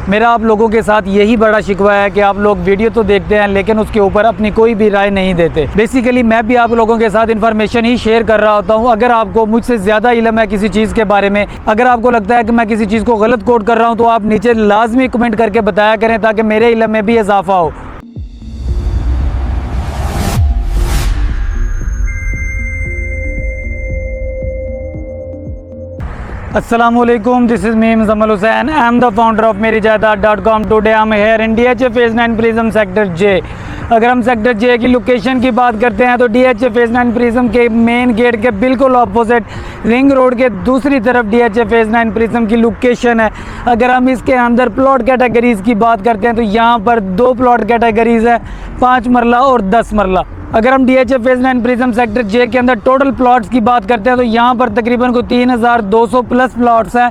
मेरा आप लोगों के साथ यही बड़ा शिकवा है कि आप लोग वीडियो तो देखते हैं लेकिन उसके ऊपर अपनी कोई भी राय नहीं देते। बेसिकली मैं भी आप लोगों के साथ इन्फॉर्मेशन ही शेयर कर रहा होता हूँ। अगर आपको मुझसे ज़्यादा इल्म है किसी चीज़ के बारे में, अगर आपको लगता है कि मैं किसी चीज़ को गलत कोट कर रहा हूँ, तो आप नीचे लाजमी कमेंट करके बताया करें ताकि मेरे इल्म में भी इजाफा हो। Assalamualaikum, this is me Muzammil Hussain. I am the founder of मेरीजायदाद.com. Today I am here in DHA Phase 9 Prism Sector J. अगर हम सेक्टर जे की लोकेशन की बात करते हैं तो DHA Phase 9 प्रिज्म के मेन गेट के बिल्कुल ऑपोजिट रिंग रोड के दूसरी तरफ DHA Phase 9 प्रिज्म की लोकेशन है। अगर हम इसके अंदर प्लॉट कैटेगरीज़ की बात करते हैं तो यहाँ पर 2 प्लॉट कैटेगरीज़ है, 5 मरला और 10 मरला। अगर हम DHA Phase 9 प्रिज्म सेक्टर जे के अंदर टोटल प्लॉट्स की बात करते हैं तो यहाँ पर तकरीबन को 3200 प्लस प्लॉट्स हैं।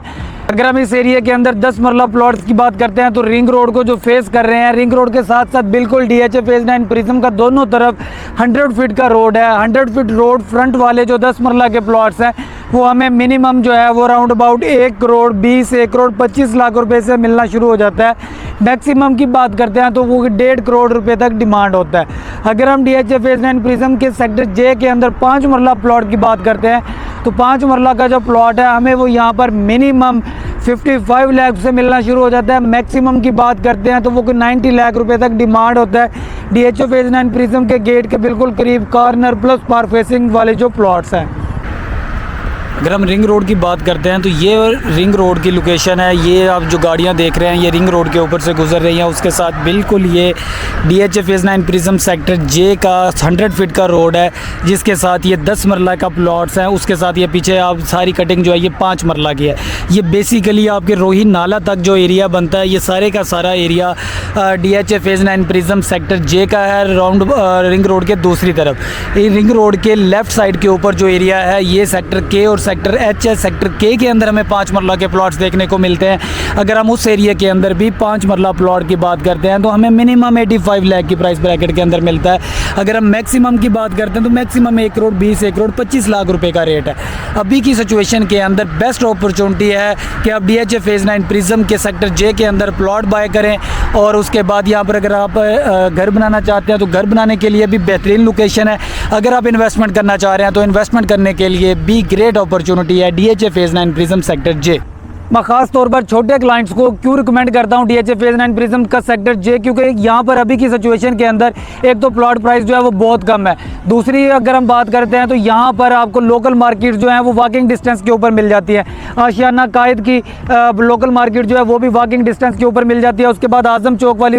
अगर हम इस एरिया के अंदर 10 मरला प्लॉट्स की बात करते हैं तो रिंग रोड को जो फेस कर रहे हैं, रिंग रोड के साथ साथ बिल्कुल DHA Phase 9 प्रिज्म का दोनों तरफ 100 फीट का रोड है। 100 फीट रोड फ्रंट वाले जो 10 मरला के प्लॉट्स हैं वो हमें मिनिमम जो है वो राउंड अबाउट 1 करोड़ 20, 1 करोड़ 25 लाख रुपए से मिलना शुरू हो जाता है। मैक्सिमम की बात करते हैं तो वो 1.5 करोड़ रुपए तक डिमांड होता है। अगर हम DHA Phase 9 प्रिज्म के सेक्टर जे के अंदर 5 मरला प्लॉट की बात करते हैं तो 5 मरला का जो प्लॉट है हमें वो यहाँ पर मिनिमम 55 लाख से मिलना शुरू हो जाता है। मैक्सिमम की बात करते हैं तो वो 90 लाख रुपए तक डिमांड होता है। DHA Phase 9 प्रिज्म के गेट के बिल्कुल करीब कॉर्नर प्लस पार फेसिंग वाले जो प्लॉट्स हैं। अगर हम रिंग रोड की बात करते हैं तो ये रिंग रोड की लोकेशन है। ये आप जो गाड़ियां देख रहे हैं ये रिंग रोड के ऊपर से गुजर रही हैं। उसके साथ बिल्कुल ये DHA Phase 9 Prism sector J का 100 फीट का रोड है, जिसके साथ ये 10 मरला का प्लॉट्स हैं। उसके साथ ये पीछे आप सारी कटिंग जो है ये 5 मरला की है। ये बेसिकली आपके रोही नाला तक जो एरिया बनता है ये सारे का सारा area DHA Phase 9 Prism sector J का है। राउंड रिंग रोड के दूसरी तरफ रिंग रोड के लेफ़्ट साइड के ऊपर जो एरिया है ये सेक्टर के और सेक्टर एच है। सेक्टर के अंदर हमें 5 मरला के प्लॉट्स देखने को मिलते हैं। अगर हम उस एरिया के अंदर भी 5 मरला प्लॉट की बात करते हैं तो हमें मिनिमम 85 लाख की प्राइस ब्रैकेट के अंदर मिलता है। अगर हम मैक्सिमम की बात करते हैं तो मैक्सिमम 1 करोड़ 20, 1 करोड़ 25 लाख रुपए का रेट है। अभी की सिचुएशन के अंदर बेस्ट अपॉर्चुनिटी है कि आप DHA Phase 9 प्रिज्म के सेक्टर जे के अंदर प्लॉट बाय करें और उसके बाद यहाँ पर अगर आप घर बनाना चाहते हैं तो घर बनाने के लिए भी बेहतरीन लोकेशन है। अगर आप इन्वेस्टमेंट करना चाह रहे हैं तो इन्वेस्टमेंट करने के लिए भी ग्रेट अपॉर्चुनिटी है DHA Phase 9 प्रिज्म सेक्टर जे। मैं ख़ास तौर पर छोटे क्लाइंट्स को क्यों रिकमेंड करता हूँ DHA Phase 9 प्रिज्म का सेक्टर जे, क्योंकि यहाँ पर अभी की सिचुएशन के अंदर एक तो प्लॉट प्राइस जो है वो बहुत कम है। दूसरी अगर हम बात करते हैं तो यहाँ पर आपको लोकल मार्केट जो है वो वॉकिंग डिस्टेंस के ऊपर मिल जाती है। आशियाना कायद की लोकल मार्केट जो है वो भी वॉकिंग डिस्टेंस के ऊपर मिल जाती है। उसके बाद आजम चौक वाली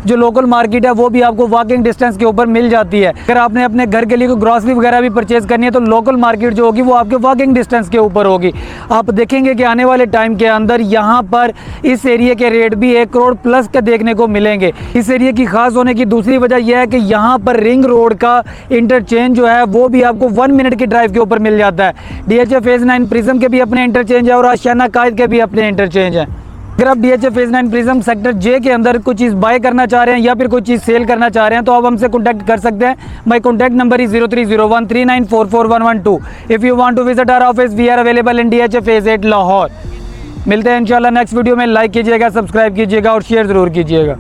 जो लोकल मार्केट है वो भी आपको वॉकिंग डिस्टेंस के ऊपर मिल जाती है। अगर आपने अपने घर के लिए कोई ग्रॉसरी वगैरह भी परचेज़ करनी है तो लोकल मार्केट जो होगी वो आपके वॉकिंग डिस्टेंस के ऊपर होगी। आप देखेंगे कि आने वाले टाइम के अंदर यहाँ पर इस एरिया के रेट भी 1 करोड़ प्लस के देखने को मिलेंगे। इस एरिया की खास होने की दूसरी वजह यह है कि यहाँ पर रिंग रोड का इंटरचेंज जो है वो भी आपको 1 मिनट की ड्राइव के ऊपर मिल जाता है। DHA Phase 9 प्रिज्म के भी अपने इंटरचेंज है और आशियाना कायद के भी अपने इंटरचेंज है। अगर आप DHA Phase 9 प्रिज्म सेक्टर जे के अंदर कुछ चीज़ बाय करना चाह रहे हैं या फिर कोई चीज़ सेल करना चाह रहे हैं तो आप हमसे कॉन्टैक्ट कर सकते हैं। My contact number is 030139441112। If you want to visit our office we are available in DHA Phase 8 Lahore. मिलते हैं इंशाल्लाह नेक्स्ट वीडियो में। लाइक कीजिएगा, सब्सक्राइब कीजिएगा और शेयर ज़रूर कीजिएगा।